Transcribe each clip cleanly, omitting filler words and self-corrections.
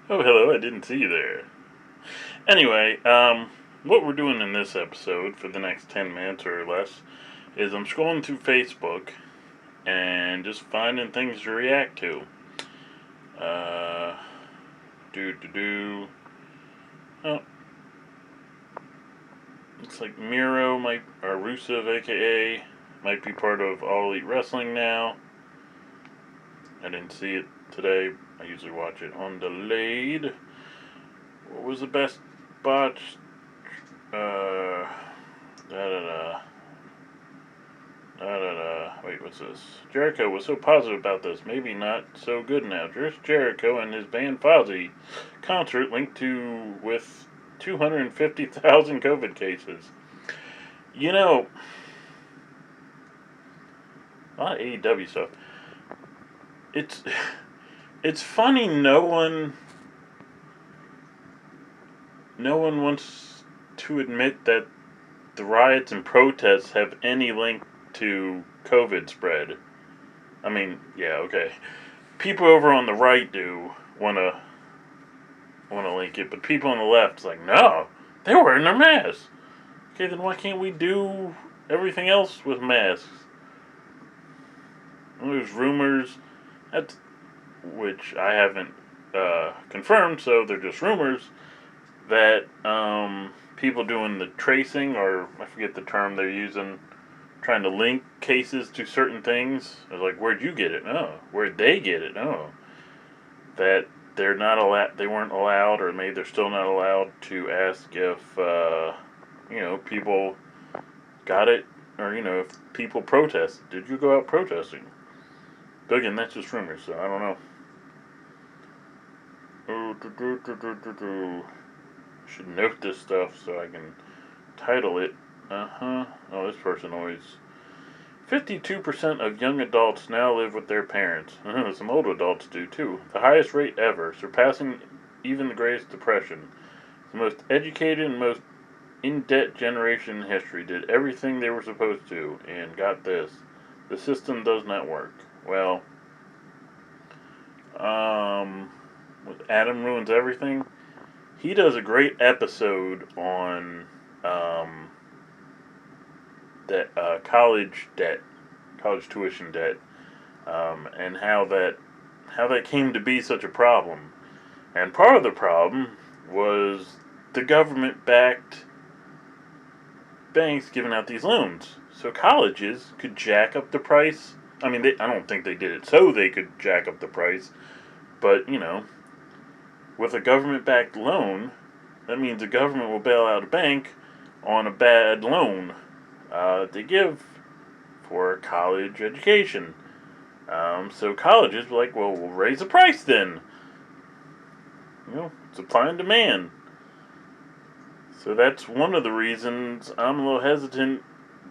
Oh, hello, I didn't see you there. Anyway, what we're doing in this episode for the next 10 minutes or less is I'm scrolling through Facebook and just finding things to react to. Uh, do do do. Oh, looks like Miro or Rusev, aka, might be part of All Elite Wrestling now. I didn't see it today. I usually watch it on delayed. What was the best botched? Da da da. Wait, what's this? Jericho was so positive about this. Maybe not so good now. Just Jericho and his band Fozzy concert linked to with 250,000 COVID cases. You know, a lot of AEW stuff. It's it's funny. No one wants to admit that the riots and protests have any link to COVID spread. I mean, yeah, okay. People over on the right do wanna link it, but people on the left is like, no, they're wearing their masks. Okay, then why can't we do everything else with masks? And there's rumors that, which I haven't confirmed, so they're just rumors that people doing the tracing, or I forget the term they're using, trying to link cases to certain things. It's like, where'd you get it? Oh, where'd they get it? Oh, that they're not allowed. They weren't allowed, or maybe they're still not allowed to ask if people got it, or if people protest. Did you go out protesting? But again, that's just rumors, so I don't know. Should note this stuff so I can title it. Oh, this person always. 52% of young adults now live with their parents. Some old adults do too. The highest rate ever, surpassing even the Greatest Depression. The most educated and most in debt generation in history did everything they were supposed to, and got this. The system does not work. Well, with Adam Ruins Everything, he does a great episode on that college debt, college tuition debt, and how that came to be such a problem. And part of the problem was the government backed banks giving out these loans, so colleges could jack up the price. I mean, I don't think they did it so they could jack up the price, but with a government backed loan, that means the government will bail out a bank on a bad loan they give for college education. So colleges were like, well, we'll raise the price then. Supply and demand. So that's one of the reasons I'm a little hesitant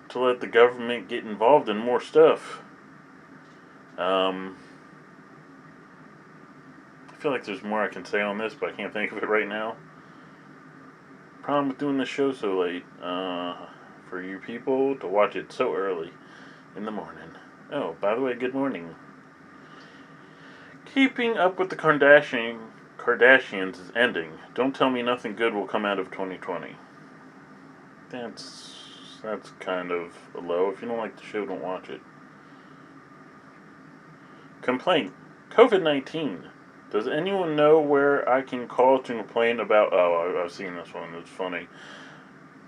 to let the government get involved in more stuff. I feel like there's more I can say on this, but I can't think of it right now. Problem with doing this show so late. For you people to watch it so early in the morning. Oh, by the way, good morning. Keeping Up with the Kardashians is ending. Don't tell me nothing good will come out of 2020. That's kind of low. If you don't like the show, don't watch it. Complaint. COVID-19. Does anyone know where I can call to complain about... Oh, I've seen this one. It's funny.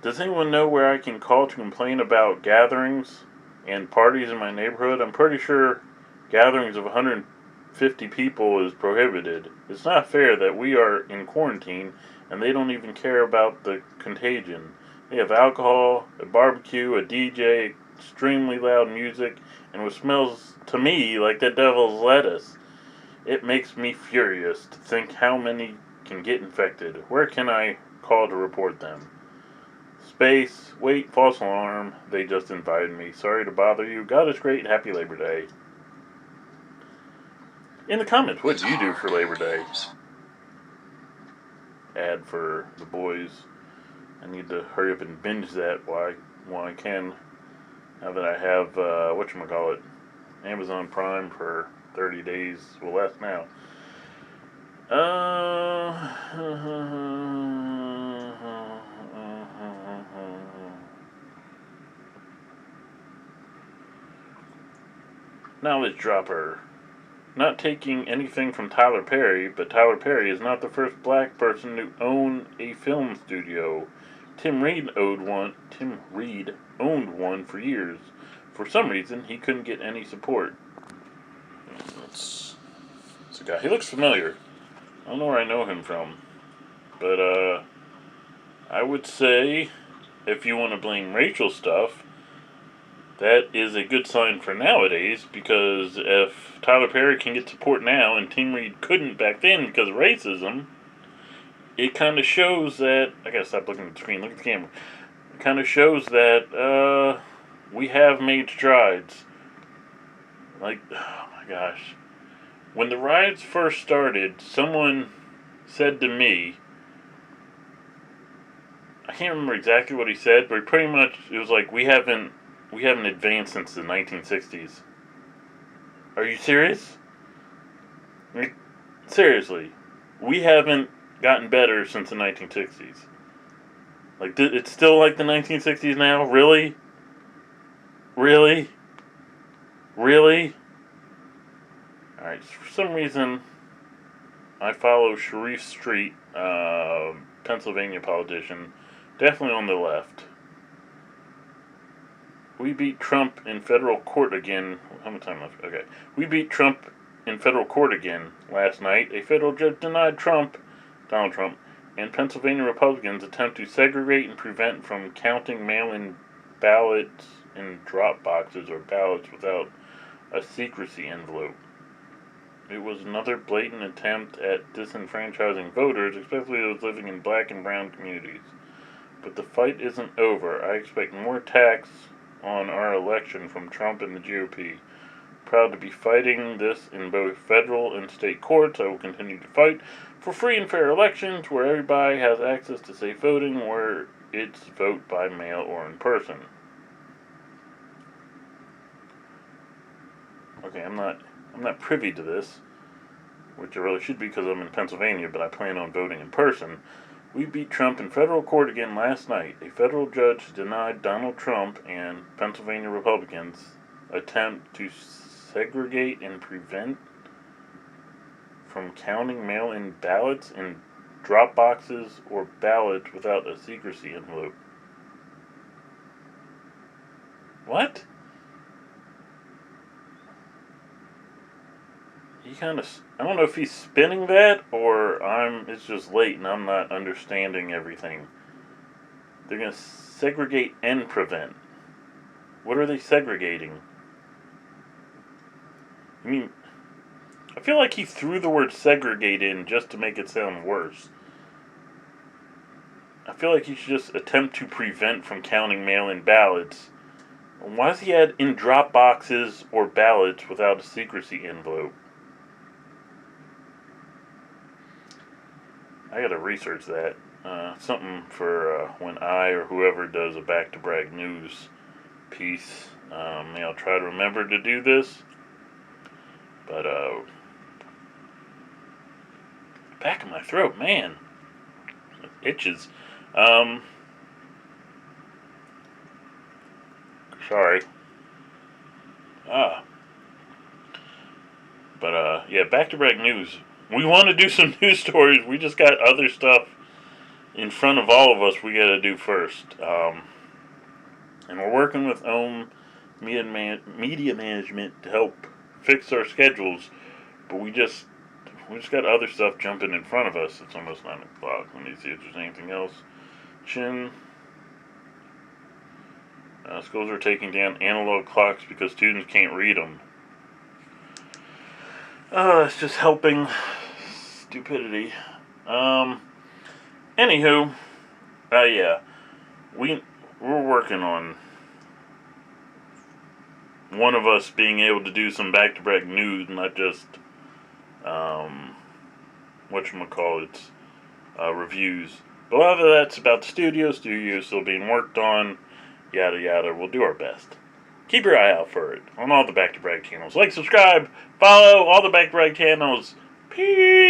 Does anyone know where I can call to complain about gatherings and parties in my neighborhood? I'm pretty sure gatherings of 150 people is prohibited. It's not fair that we are in quarantine and they don't even care about the contagion. They have alcohol, a barbecue, a DJ, extremely loud music, and what smells to me like the devil's lettuce. It makes me furious to think how many can get infected. Where can I call to report them? Space, wait, false alarm. They just invited me. Sorry to bother you. God is great. Happy Labor Day. In the comments, what do you do for Labor Day? Ad for the boys. I need to hurry up and binge that while I can. Now that I have, Amazon Prime for 30 days, well, less now. Uh, Knowledge dropper. Not taking anything from Tyler Perry, but Tyler Perry is not the first black person to own a film studio. Tim Reed owned one for years. For some reason, he couldn't get any support. That's a guy. He looks familiar. I don't know where I know him from. But, I would say, if you want to blame racial stuff, that is a good sign for nowadays, because if Tyler Perry can get support now and Tim Reed couldn't back then because of racism, it kind of shows that... I gotta stop looking at the screen, look at the camera. It kind of shows that, we have made strides. Like, oh my gosh. When the riots first started, someone said to me, I can't remember exactly what he said, but pretty much, it was like, we haven't advanced since the 1960s. Are you serious? Like, seriously. We haven't gotten better since the 1960s. Like, it's still like the 1960s now? Really? Really? Really? Alright, for some reason, I follow Sharif Street, Pennsylvania politician, definitely on the left. We beat Trump in federal court again. How much time left? Okay. We beat Trump in federal court again last night. A federal judge denied Donald Trump, and Pennsylvania Republicans attempt to segregate and prevent from counting mail-in ballots in drop boxes or ballots without a secrecy envelope. It was another blatant attempt at disenfranchising voters, especially those living in black and brown communities. But the fight isn't over. I expect more attacks on our election from Trump and the GOP. Proud to be fighting this in both federal and state courts. I will continue to fight for free and fair elections where everybody has access to safe voting, where it's vote by mail or in person. Okay, I'm not privy to this, which I really should be because I'm in Pennsylvania, but I plan on voting in person. We beat Trump in federal court again last night. A federal judge denied Donald Trump and Pennsylvania Republicans' attempt to segregate and prevent from counting mail-in ballots in drop boxes or ballots without a secrecy envelope. What? I don't know if he's spinning that or it's just late and I'm not understanding everything. They're going to segregate and prevent. What are they segregating? I mean, I feel like he threw the word segregate in just to make it sound worse. I feel like he should just attempt to prevent from counting mail-in ballots. Why does he add in drop boxes or ballots without a secrecy envelope? I gotta research that. Something for when I or whoever does a back-to-brag news piece. I'll try to remember to do this. But, back of my throat, man. It itches. Sorry. But, yeah, back-to-brag news. We want to do some news stories. We just got other stuff in front of all of us we got to do first. And we're working with media management to help fix our schedules. But we just got other stuff jumping in front of us. It's almost 9 o'clock. Let me see if there's anything else. Schools are taking down analog clocks because students can't read them. It's just helping stupidity. Anywho, yeah, we're working on one of us being able to do some back-to-back news, not just, whatchamacallits, reviews. But a lot of that's about the studio still being worked on, yada yada. We'll do our best. Keep your eye out for it on all the back-to-back channels. Like, subscribe, follow all the back-to-back channels. Peace!